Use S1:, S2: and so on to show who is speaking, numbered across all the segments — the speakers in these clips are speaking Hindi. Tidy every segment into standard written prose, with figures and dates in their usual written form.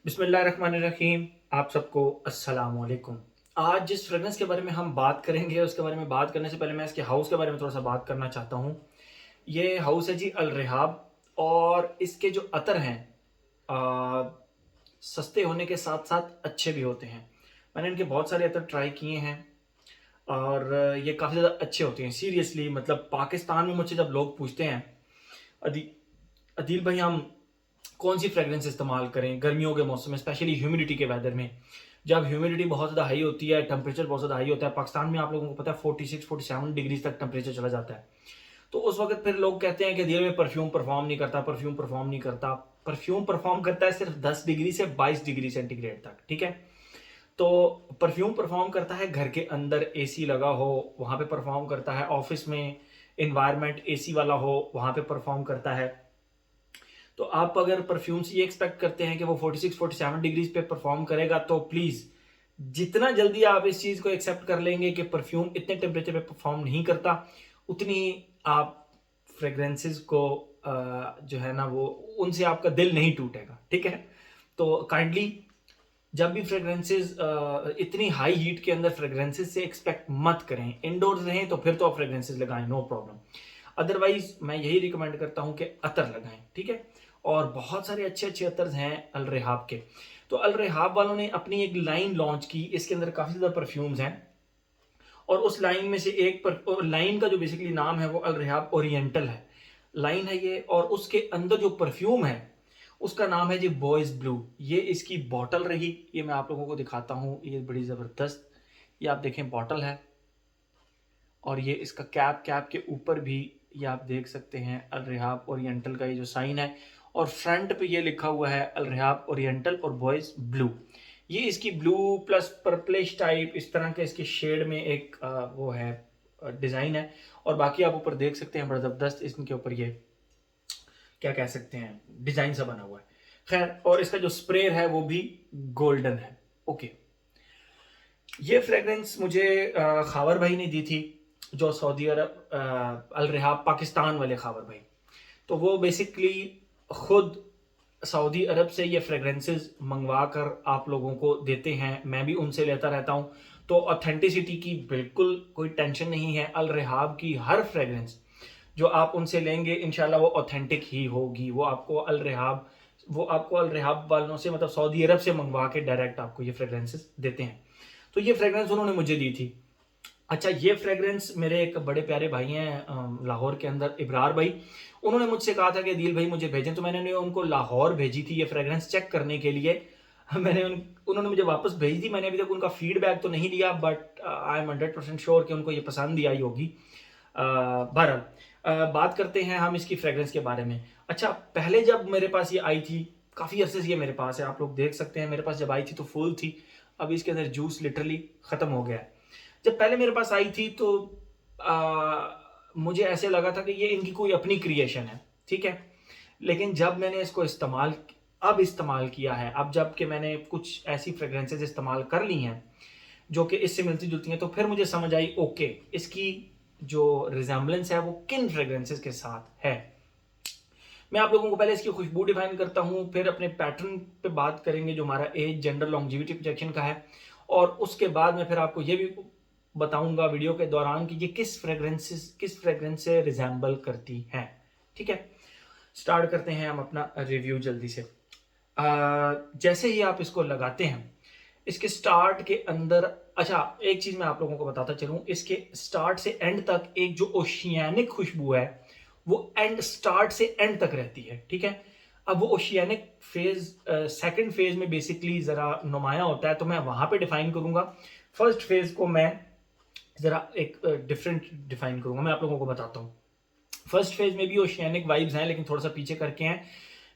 S1: बिस्मिल्लाहिर्रहमानिर्रहीम। आप सबको अस्सलाम वालेकुम। आज जिस फ्रेगरेंस के बारे में हम बात करेंगे उसके बारे में बात करने से पहले मैं इसके हाउस के बारे में थोड़ा सा बात करना चाहता हूँ। ये हाउस है जी अल रिहाब, और इसके जो अतर हैं आ, सस्ते होने के साथ साथ अच्छे भी होते हैं। मैंने इनके बहुत सारे अतर ट्राई किए हैं और ये काफ़ी ज़्यादा अच्छे होते हैं। सीरियसली, मतलब पाकिस्तान में मुझसे जब लोग पूछते हैं, अदी अदील भाई हम कौन सी फ्रेग्रेंस इस्तेमाल करें गर्मियों के मौसम में, स्पेशली ह्यूमिडिटी के वेदर में, जब ह्यूमिडिटी बहुत ज़्यादा हाई होती है, टेम्परेचर बहुत ज़्यादा हाई होता है। पाकिस्तान में आप लोगों को पता है 46-47 डिग्री तक टेम्परेचर चला जाता है। तो उस वक्त फिर लोग कहते हैं कि दिल में परफ्यूम परफॉर्म नहीं करता, परफ्यूम परफॉर्म नहीं करता। परफ्यूम परफॉर्म करता है सिर्फ 10 डिग्री से 22 डिग्री सेंटीग्रेड तक, ठीक है। तो परफ्यूम परफॉर्म करता है घर के अंदर एसी लगा हो वहां पे परफॉर्म करता है, ऑफिस में इन्वायरमेंट एसी वाला हो वहां पे परफॉर्म करता है। तो आप अगर परफ्यूम से ये एक्सपेक्ट करते हैं कि वो 46-47 डिग्रीज पे परफॉर्म करेगा, तो प्लीज़ जितना जल्दी आप इस चीज़ को एक्सेप्ट कर लेंगे कि परफ्यूम इतने टेम्परेचर पे परफॉर्म नहीं करता, उतनी ही आप फ्रेग्रेंसेस को जो है ना वो उनसे आपका दिल नहीं टूटेगा, ठीक है। तो काइंडली जब भी फ्रेग्रेंसेस इतनी हाई हीट के अंदर फ्रेग्रेंसेस से एक्सपेक्ट मत करें। इंडोर्स रहें तो फिर तो आप फ्रेग्रेंसेस लगाएं, नो प्रॉब्लम। अदरवाइज मैं यही रिकमेंड करता हूं कि अतर लगाएं, ठीक है। और बहुत सारे अच्छे अच्छे अतर्स हैं अल रेहाब के। तो अल रेहाब वालों ने अपनी एक लाइन लॉन्च की, इसके अंदर काफ़ी ज़्यादा परफ्यूम्स हैं, और उस लाइन में से एक पर लाइन का जो बेसिकली नाम है वो अल रेहाब ओरिएंटल है, लाइन है ये। और उसके अंदर जो परफ्यूम है उसका नाम है जी बॉयज ब्लू। ये इसकी बॉटल रही, ये मैं आप लोगों को दिखाता हूँ, ये बड़ी ज़बरदस्त, ये आप देखें बॉटल है। और ये इसका कैप, कैप के ऊपर भी ये आप देख सकते हैं अल रेहाब ओरिएंटल का ये जो साइन है, और फ्रंट पे ये लिखा हुआ है अल रेहाब ओरिएंटल और बॉयज ब्लू। ये इसकी ब्लू प्लस पर्पलिश टाइप इस तरह के इसके शेड में एक वो है डिज़ाइन है। और बाकी आप ऊपर देख सकते हैं बड़ा ज़बरदस्त इसके ऊपर ये क्या कह सकते हैं डिज़ाइन सा बना हुआ है। खैर, और इसका जो स्प्रे है वो भी गोल्डन है। ओके, ये फ्रेग्रेंस मुझे खावर भाई ने दी थी, जो सऊदी अरब अल रिहाब पाकिस्तान वाले खावर भाई। तो वो बेसिकली खुद सऊदी अरब से ये फ्रेग्रेंसेस मंगवा कर आप लोगों को देते हैं, मैं भी उनसे लेता रहता हूँ। तो ऑथेंटिसिटी की बिल्कुल कोई टेंशन नहीं है। अल रिहाब की हर फ्रेग्रेंस जो आप उनसे लेंगे इंशाल्लाह वो ऑथेंटिक ही होगी। वो आपको अल रिहाब वालों से, मतलब सऊदी अरब से मंगवा के डायरेक्ट आपको ये फ्रेग्रेंसेस देते हैं। तो ये फ्रेग्रेंस उन्होंने मुझे दी थी। अच्छा, ये फ्रेग्रेंस मेरे एक बड़े प्यारे भाई हैं लाहौर के अंदर, इब्रार भाई। उन्होंने मुझसे कहा था कि दिल भाई मुझे भेजें, तो मैंने उनको लाहौर भेजी थी ये फ्रेग्रेंस चेक करने के लिए। उन्होंने मुझे वापस भेज दी। मैंने अभी तक उनका फीडबैक तो नहीं लिया, बट आई एम 100% श्योर कि उनको ये पसंद ही आई होगी। बहरहाल, बात करते हैं हम इसकी फ्रेग्रेंस के बारे में। अच्छा, पहले जब मेरे पास ये आई थी, काफ़ी अरसे से ये मेरे पास है, आप लोग देख सकते हैं, मेरे पास जब आई थी तो फुल थी। अभी इसके अंदर जूस लिटरली ख़त्म हो गया है। जब पहले मेरे पास आई थी तो मुझे ऐसे लगा था कि ये इनकी कोई अपनी क्रिएशन है, ठीक है। लेकिन जब मैंने इसको इस्तेमाल किया है, अब जब कि मैंने कुछ ऐसी फ्रेग्रेंसेस इस्तेमाल कर ली हैं जो कि इससे मिलती जुलती हैं, तो फिर मुझे समझ आई ओके इसकी जो रिजेम्बलेंस है वो किन फ्रेग्रेंसेस के साथ है। मैं आप लोगों को पहले इसकी खुशबू डिफाइन करता हूँ, फिर अपने पैटर्न पे बात करेंगे जो हमारा एज, जेंडर, लॉन्जिविटी प्रोजेक्शन का है, और उसके बाद मैं फिर आपको ये भी बताऊंगा वीडियो के दौरान कि ये किस फ्रेग्रेंस से रिजेंबल करती हैं, ठीक है। स्टार्ट करते हैं हम अपना रिव्यू जल्दी से। जैसे ही आप इसको लगाते हैं, इसके स्टार्ट के अंदर, अच्छा एक चीज मैं आप लोगों को बताता चलूं, इसके स्टार्ट से एंड तक एक जो ओशियानिक खुशबू है वो स्टार्ट से एंड तक रहती है, ठीक है। अब वो ओशियानिक फेज सेकंड फेज में बेसिकली जरा नुमाया होता है, तो मैं वहां पे डिफाइन करूंगा। फर्स्ट फेज को मैं जरा एक डिफरेंट डिफाइन करूंगा, मैं आप लोगों को बताता हूँ। फर्स्ट फेज में भी ओशियानिक वाइब्स हैं, लेकिन थोड़ा सा पीछे करके हैं।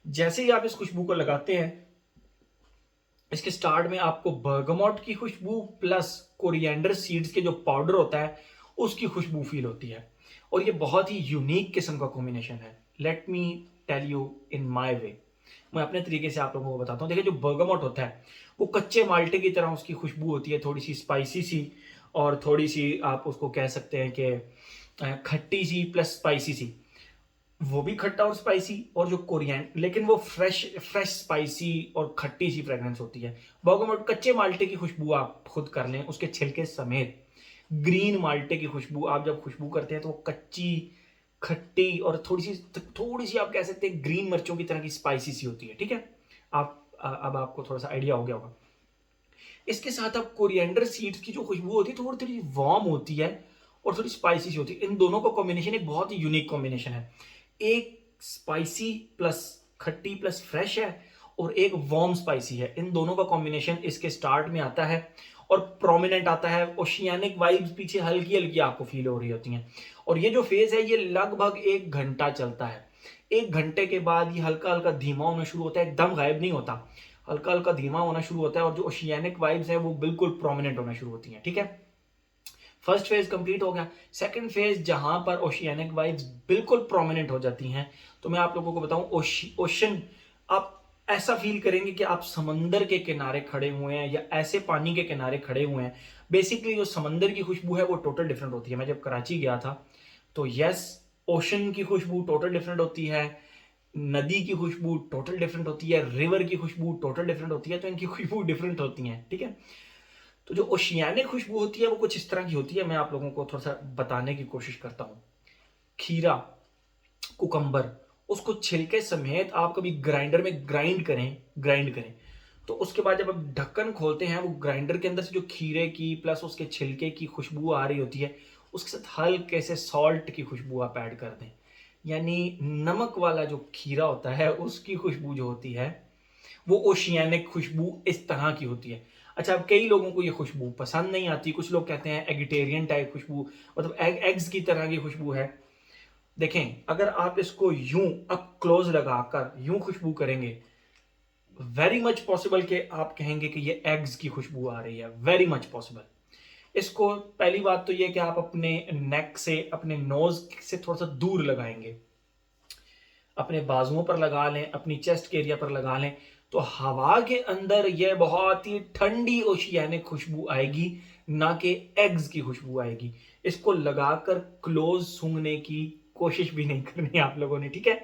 S1: जैसे ही आप इस खुशबू को लगाते हैं, इसके स्टार्ट में आपको बर्गमोट की खुशबू प्लस कोरिएंडर सीड्स के जो पाउडर होता है उसकी खुशबू फील होती है, और ये बहुत ही यूनिक किस्म का कॉम्बिनेशन है। Let me tell you in my way, मैं अपने तरीके से आप लोगों को बताता हूँ। देखिए, जो बर्गमोट होता है वो कच्चे माल्टे की तरह उसकी खुशबू होती है, थोड़ी सी स्पाइसी सी, और थोड़ी सी आप उसको कह सकते हैं कि खट्टी सी प्लस स्पाइसी सी। वो भी खट्टा और स्पाइसी, और जो कोरिएंडर, लेकिन वो फ्रेश फ्रेश स्पाइसी और खट्टी सी फ्रेग्रेंस होती है। बर्गामोट कच्चे माल्टे की खुशबू आप खुद कर लें, उसके छिलके समेत। ग्रीन माल्टे की खुशबू आप जब खुशबू करते हैं तो वो कच्ची, खट्टी और थोड़ी सी आप कह सकते हैं ग्रीन मिर्चों की तरह की स्पाइसी सी होती है। ठीक है, अब आपको थोड़ा सा आइडिया हो गया होगा। इसके साथ अब कोरिएंडर सीड्स की जो खुशबू होती है थोड़ी थोड़ी वार्म होती है और थोड़ी स्पाइसी सी होती है। इन दोनों का कॉम्बिनेशन एक बहुत ही यूनिक कॉम्बिनेशन है। एक स्पाइसी प्लस खट्टी प्लस फ्रेश है, और एक वार्म स्पाइसी है। इन दोनों का कॉम्बिनेशन इसके स्टार्ट में आता है और प्रोमिनेंट आता है। ओशियानिक वाइब्स पीछे हल्की हल्की आपको फील हो रही होती हैं। और ये जो फेज है ये लगभग 1 घंटा चलता है। 1 घंटे के बाद ये हल्का हल्का धीमा होना शुरू होता है, एकदम गायब नहीं होता, हल्का हल्का धीमा होना शुरू होता है, और जो ओशियानिक वाइब्स है वो बिल्कुल प्रोमिनेंट होना शुरू होती हैं। ठीक है, फर्स्ट फेज कंप्लीट हो गया। सेकंड फेज जहां पर ओशियानिक वाइब्स बिल्कुल प्रोमिनेंट हो जाती हैं, तो मैं आप लोगों को बताऊं, ओशन, आप ऐसा फील करेंगे कि आप समंदर के किनारे खड़े हुए हैं या ऐसे पानी के किनारे खड़े हुए हैं। बेसिकली जो समंदर की खुशबू है वो टोटल डिफरेंट होती है। मैं जब कराची गया था तो यस, ओशन की खुशबू टोटल डिफरेंट होती है, नदी की खुशबू टोटल डिफरेंट होती है, रिवर की खुशबू टोटल डिफरेंट होती है, तो इनकी खुशबू डिफरेंट होती है। ठीक है, तो जो ओशियानिक खुशबू होती है वो कुछ इस तरह की होती है। मैं आप लोगों को थोड़ा सा बताने की कोशिश करता हूँ। खीरा, कुकम्बर, उसको छिलके समेत आप कभी ग्राइंडर में ग्राइंड करें, तो उसके बाद जब आप ढक्कन खोलते हैं वो ग्राइंडर के अंदर से जो खीरे की प्लस उसके छिलके की खुशबू आ रही होती है, उसके साथ हल्के से सॉल्ट की खुशबू आप ऐड कर दें, यानी नमक वाला जो खीरा होता है उसकी खुशबू जो होती है वो ओशियानिक खुशबू इस तरह की होती है। अच्छा, अब कई लोगों को ये खुशबू पसंद नहीं आती। कुछ लोग कहते हैं एगिटेरियन टाइप खुशबू, मतलब एग्स की तरह की खुशबू है। देखें, अगर आप इसको यूं अप क्लोज लगाकर यूं खुशबू करेंगे, वेरी मच पॉसिबल कि आप कहेंगे कि ये एग्स की खुशबू आ रही है, वेरी मच पॉसिबल। इसको पहली बात तो ये कि आप अपने नेक से, अपने नोज से थोड़ा सा दूर लगाएंगे, अपने बाजुओं पर लगा लें, अपनी चेस्ट के एरिया पर लगा लें, तो हवा के अंदर यह बहुत ही ठंडी ओशियानिक खुशबू आएगी, ना कि एग्स की खुशबू आएगी। इसको लगाकर क्लोज सूंघने की कोशिश भी नहीं करनी आप लोगों ने। ठीक है,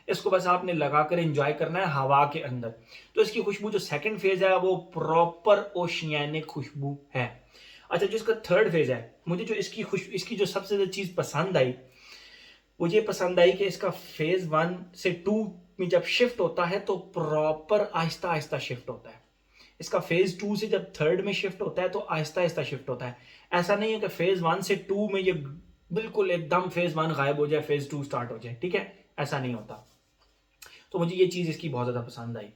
S1: इसको बस आपने लगाकर एंजॉय करना है हवा के अंदर। तो इसकी खुशबू जो सेकंड फेज है वो प्रॉपर ओशियानिक खुशबू है। अच्छा, जो इसका थर्ड फेज है, मुझे जो इसकी जो सबसे ज्यादा चीज पसंद आई, मुझे पसंद आई कि इसका फेज 1 से 2 में जब शिफ्ट होता है तो प्रॉपर आहिस्ता आहिस्ता शिफ्ट होता है। इसका फेज 2 से जब थर्ड में शिफ्ट होता है तो आहिस्ता आहिस्ता शिफ्ट होता है। ऐसा नहीं है कि फेज 1 से 2 में ये बिल्कुल एकदम फेज 1 गायब हो जाए, फेज 2 स्टार्ट हो जाए। ठीक है, ऐसा नहीं होता। तो मुझे ये चीज इसकी बहुत ज्यादा पसंद आई।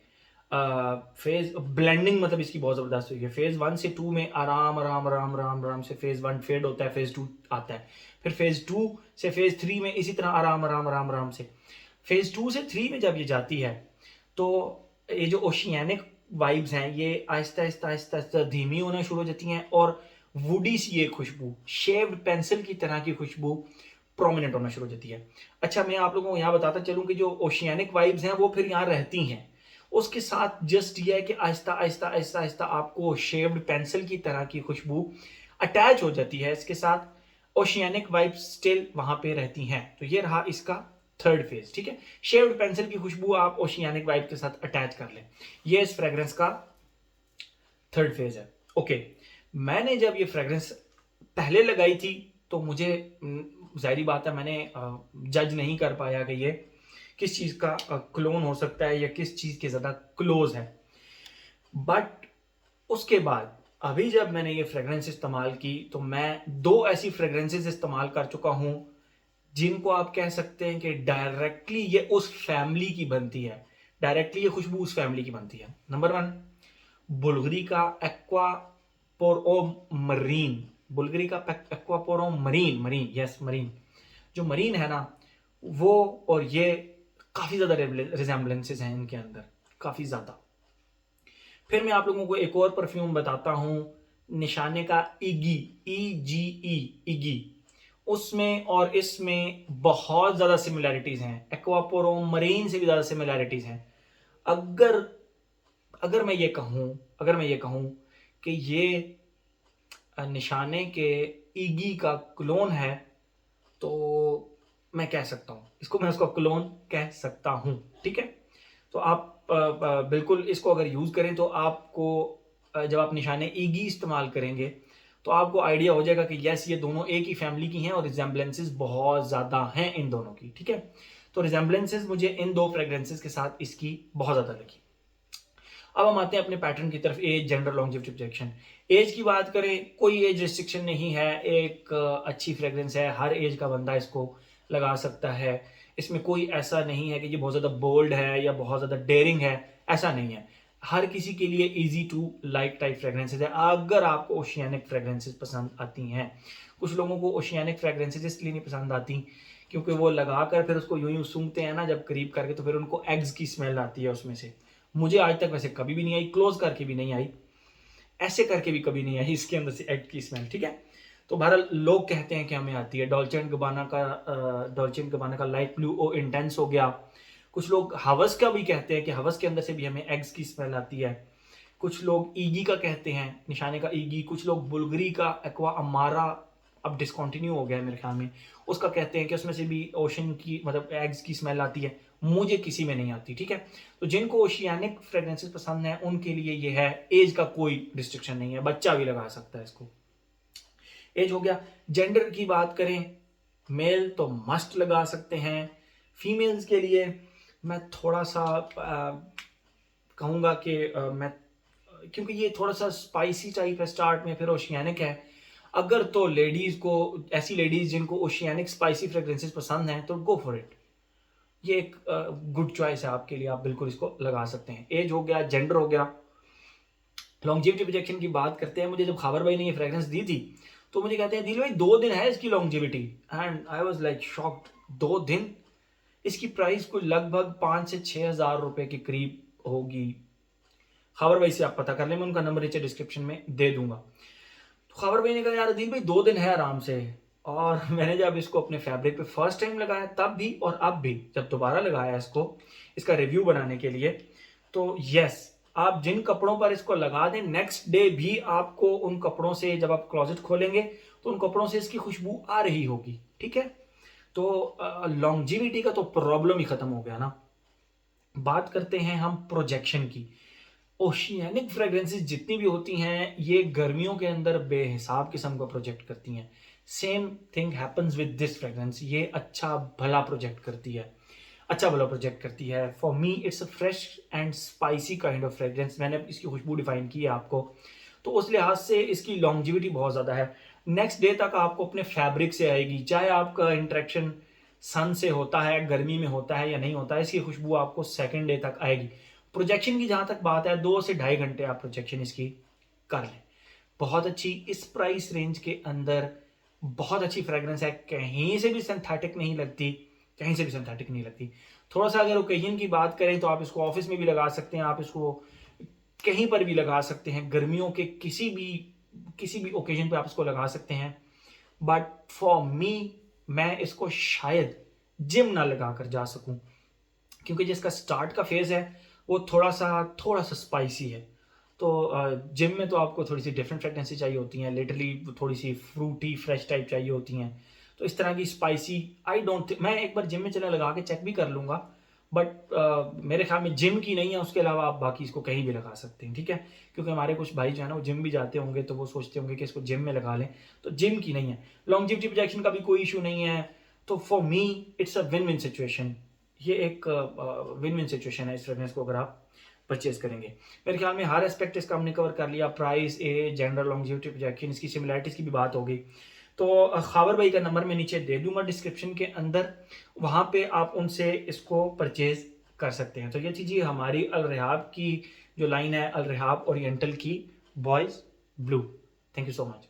S1: फेज ब्लेंडिंग मतलब इसकी बहुत जबरदस्त हुई है। फेज 1 से 2 में आराम आराम आराम आराम आराम से फेज 1 फेड होता है, फेज 2 आता है। फिर फेज 2 से फेज 3 में इसी तरह आराम आराम आराम आराम से। फेज 2 से 3 में जब ये जाती है तो ये जो ओशियानिक वाइब्स हैं ये आहिस्ता आहिस्ता आहिस्ता आहिस्ता धीमी होना शुरू हो जाती हैं, और वुडी सी ये खुशबू, शेव्ड पेंसिल की तरह की खुशबू प्रोमिनेंट होना शुरू हो जाती है। अच्छा, मैं आप लोगों को यहाँ बताता चलूं कि जो ओशियानिक वाइब्स हैं वो फिर यहाँ रहती हैं। उसके साथ जस्ट ये है कि आहिस्ता आहिस्ता आहिस्ता आहिस्ता आपको शेव्ड पेंसिल की तरह की खुशबू अटैच हो जाती है इसके साथ। ओशियानिक वाइब्स स्टिल वहां पे रहती हैं। तो ये रहा इसका थर्ड फेज। ठीक है, शेव्ड पेंसिल की खुशबू आप ओशियानिक वाइब के साथ अटैच कर लें, ये इस फ्रेग्रेंस का थर्ड फेज है। ओके, मैंने जब ये फ्रेग्रेंस पहले लगाई थी तो मुझे जाहिर बात है मैंने जज नहीं कर पाया कि ये किस चीज का क्लोन हो सकता है या किस चीज के ज्यादा क्लोज है। बट उसके बाद अभी जब मैंने ये फ्रेग्रेंस इस्तेमाल की तो मैं दो ऐसी फ्रेग्रेंसेस इस्तेमाल कर चुका हूं जिनको आप कह सकते हैं कि डायरेक्टली ये उस फैमिली की बनती है, डायरेक्टली ये खुशबू उस फैमिली की बनती है। नंबर 1, बुल्गारी का एक्वा पोरो मरीन। बुल्गारी का aqua pour marine, marine yes marine, जो मरीन है ना वो, और ये काफी ज्यादा रिजेम्बलेंसेस हैं इनके अंदर, काफी ज्यादा। फिर मैं आप लोगों को एक और परफ्यूम बताता हूं, निशाने का इगी, EGE, इगी। उसमें और इसमें बहुत ज्यादा सिमिलैरिटीज हैं, एक्वापोरो मरीन से भी ज्यादा सिमिलैरिटीज हैं। अगर अगर मैं ये कहूं कि ये निशाने के ईगी का क्लोन है, तो मैं कह सकता हूँ, इसको मैं उसका क्लोन कह सकता हूँ, ठीक है। तो आप बिल्कुल इसको अगर यूज़ करें तो आपको जब आप निशाने ईगी इस्तेमाल करेंगे तो आपको आइडिया हो जाएगा कि यस ये दोनों एक ही फैमिली की हैं और रिजेम्बलेंसेस बहुत ज़्यादा हैं इन दोनों की, ठीक है। तो रिजेम्बलेंसेस मुझे इन दो फ्रेग्रेंसेस के साथ इसकी बहुत ज़्यादा लगी। अब हम आते हैं अपने पैटर्न की तरफ, age, gender, longevity, projection. Age की बात करें, कोई एज रिस्ट्रिक्शन नहीं है, एक अच्छी फ्रेग्रेंस है, हर एज का बंदा इसको लगा सकता है। इसमें कोई ऐसा नहीं है कि ये बहुत ज़्यादा बोल्ड है या बहुत ज़्यादा डेयरिंग है, ऐसा नहीं है। हर किसी के लिए easy to like type fragrances है, अगर आपको ओशियानिक फ्रेग्रेंसेज पसंद आती हैं। कुछ लोगों को ओशियानिक फ्रेग्रेंसेज इसलिए नहीं पसंद आती क्योंकि वो लगाकर फिर उसको यूं यूं सूंघते हैं ना जब करीब करके, तो फिर उनको एग्स की स्मेल आती है उसमें से। मुझे आज तक वैसे कभी भी नहीं आई, क्लोज करके भी नहीं आई, ऐसे करके भी कभी नहीं आई इसके अंदर से एग की स्मेल, ठीक है। तो बहरहाल लोग कहते हैं कि हमें आती है। डॉल्चे एंड गबाना का लाइट ब्लू ओ इंटेंस हो गया। कुछ लोग हवस का भी कहते हैं कि हवस के अंदर से भी हमें एग्स की स्मेल आती है। कुछ लोग ईगी का कहते हैं, निशाने का ईगी। कुछ लोग बुल्गरी का एक्वा अमारा, अब डिसकंटिन्यू हो गया है मेरे ख्याल में, उसका कहते हैं कि उसमें से भी ओशन की मतलब एग्स की स्मेल आती है। मुझे किसी में नहीं आती, ठीक है। तो जिनको ओशियानिक फ्रेग्रेंसेस पसंद है उनके लिए ये है, एज का कोई रिस्ट्रिक्शन नहीं है, बच्चा भी लगा सकता है इसको। एज हो गया। जेंडर की बात करें, मेल तो मस्ट लगा सकते हैं। फीमेल्स के लिए मैं थोड़ा सा कहूँगा कि मैं, क्योंकि ये थोड़ा सा स्पाइसी टाइप है स्टार्ट में, फिर ओशियानिक है। अगर तो लेडीज को, ऐसी लेडीज जिनको ओशियानिक स्पाइसी फ्रेग्रेंसेस पसंद हैं तो गो फॉर इट, ये एक गुड चॉइस है आपके लिए, आप बिल्कुल इसको लगा सकते हैं। एज हो गया, जेंडर हो गया। लॉन्जेविटी प्रोजेक्शन की बात करते हैं। मुझे जब खाबर भाई ने ये फ्रेग्रेंस दी थी तो मुझे कहते हैं दिल भाई 2 दिन है इसकी longevity, and I was like shocked. 2 दिन, इसकी प्राइस कोई लगभग 5 से 6 हज़ार रुपए के करीब होगी। खाबर भाई से आप पता कर लें, मैं उनका नंबर नीचे डिस्क्रिप्शन में दे दूंगा। तो खाबर भाई ने कहा यार अदील भाई 2 दिन है आराम से। और मैंने जब इसको अपने फैब्रिक पे फर्स्ट टाइम लगाया तब भी और अब भी जब दोबारा लगाया इसको इसका रिव्यू बनाने के लिए, तो यस, आप जिन कपड़ों पर इसको लगा दें नेक्स्ट डे भी आपको उन कपड़ों से, जब आप क्लोजेट खोलेंगे तो उन कपड़ों से इसकी खुशबू आ रही होगी, ठीक है। तो लॉन्जिविटी का तो प्रॉब्लम ही खत्म हो गया ना। बात करते हैं हम प्रोजेक्शन की। ओशियानिक फ्रेग्रेंसेस जितनी भी होती हैं ये गर्मियों के अंदर बेहिसाब किस्म का प्रोजेक्ट करती हैं। Same thing happens with this fragrance, ये अच्छा भला प्रोजेक्ट करती है, अच्छा भला प्रोजेक्ट करती है। For me it's a fresh and spicy kind of fragrance. मैंने इसकी खुशबू डिफाइन की है आपको, तो उस लिहाज से इसकी लॉन्जिविटी बहुत ज़्यादा है। नेक्स्ट डे तक आपको अपने फैब्रिक से आएगी, चाहे आपका इंटरेक्शन सन से होता है, गर्मी में होता है या नहीं होता है, इसकी खुशबू आपको सेकेंड डे तक आएगी। प्रोजेक्शन की जहाँ तक बात है, 2 से ढाई घंटे आप प्रोजेक्शन इसकी कर लें, बहुत अच्छी। इस प्राइस रेंज के अंदर बहुत अच्छी फ्रेग्रेंस है, कहीं से भी सिंथेटिक नहीं लगती, कहीं से भी सिंथेटिक नहीं लगती। थोड़ा सा अगर ओकेजन की बात करें तो आप इसको ऑफिस में भी लगा सकते हैं, आप इसको कहीं पर भी लगा सकते हैं, गर्मियों के किसी भी ओकेजन पे आप इसको लगा सकते हैं। बट फॉर मी, मैं इसको शायद जिम ना लगा कर जा सकूं, क्योंकि जिसका स्टार्ट का फेज है वो थोड़ा सा स्पाइसी है। तो जिम में तो आपको थोड़ी सी डिफरेंट फ्रेगनेंसी चाहिए होती हैं, लिटरली थोड़ी सी फ्रूटी फ्रेश टाइप चाहिए होती हैं। तो इस तरह की स्पाइसी आई डोंट थिंक, मैं एक बार जिम में चले लगा के चेक भी कर लूँगा, बट मेरे ख्याल में जिम की नहीं है। उसके अलावा आप बाकी इसको कहीं भी लगा सकते हैं, ठीक है। क्योंकि हमारे कुछ भाई जो है ना वो जिम भी जाते होंगे तो वो सोचते होंगे कि इसको जिम में लगा लें, तो जिम की नहीं है। लॉन्जिविटी प्रोजेक्शन का भी कोई इशू नहीं है। तो for me it's a win win situation, ये एक विन विन सिचुएशन है इस फ्रेगनेंस को अगर आप परचेज करेंगे। मेरे ख्याल में हर एस्पेक्ट इसका हमने कवर कर लिया, price, age, gender, longevity, projection, इसकी सिमिलैरिटीज़ की भी बात हो गई। तो खाबर भाई का नंबर मैं नीचे दे दूंगा डिस्क्रिप्शन के अंदर, वहाँ पे आप उनसे इसको परचेज कर सकते हैं। तो ये चीज़ हमारी अल रेहाब की जो लाइन है, अल रेहाब ओरिएंटल की boys blue. Thank you so much.